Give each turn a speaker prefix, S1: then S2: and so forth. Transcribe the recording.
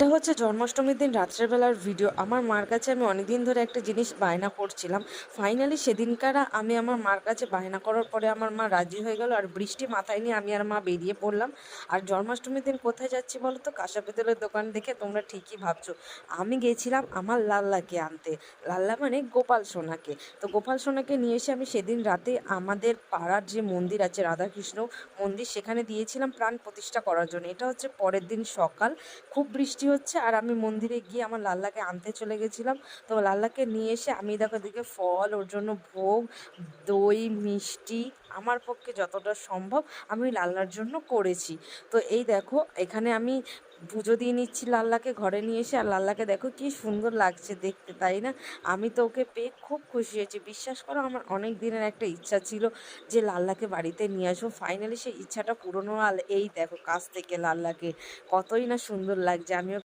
S1: এটা হচ্ছে জন্মাষ্টমীর দিন রাত্রেবেলার ভিডিও। আমার মার কাছে আমি অনেকদিন ধরে একটা জিনিস বায়না করছিলাম। ফাইনালি সেদিনকার আমি আমার মার কাছে বায়না করার পরে আমার মা রাজি হয়ে গেল, আর বৃষ্টি মাথায় নিয়ে আমি আর মা বেরিয়ে পড়লাম। আর জন্মাষ্টমীর দিন কোথায় যাচ্ছি বলো তো? কাঁসা পিতলের দোকান দেখে তোমরা ঠিকই ভাবছো। আমি গেছিলাম আমার লাল্লাকে আনতে। লাল্লা মানে গোপাল সোনাকে। তো গোপাল সোনাকে নিয়ে এসে আমি সেদিন রাতে আমাদের পাড়ার যে মন্দির আছে রাধাকৃষ্ণ মন্দির, সেখানে দিয়েছিলাম প্রাণ প্রতিষ্ঠা করার জন্য। এটা হচ্ছে পরের দিন সকাল, খুব বৃষ্টি হচ্ছে আর আমি মন্দিরে গিয়ে আমার লাল্লাকে আনতে চলে গেছিলাম। তো লাল্লাকে নিয়ে এসে আমি দেখো এদিকে ফল, ওর জন্য ভোগ, দই, মিষ্টি আমার পক্ষে যতটা সম্ভব আমি ওই লাল্লার জন্য করেছি। তো এই দেখো এখানে আমি পুজো দিয়ে নিচ্ছি লাল্লাকে ঘরে নিয়ে এসে। আর লাল্লাকে দেখো কি সুন্দর লাগছে দেখতে, তাই না? আমি তো ওকে পেয়ে খুব খুশি হয়েছি। বিশ্বাস করো, আমার অনেক দিনের একটা ইচ্ছা ছিল যে লাল্লাকে বাড়িতে নিয়ে আসবো। ফাইনালি সেই ইচ্ছাটা পূরণ হলো। আর এই দেখো কাছ থেকে লাল্লাকে কতই না সুন্দর লাগছে। আমিও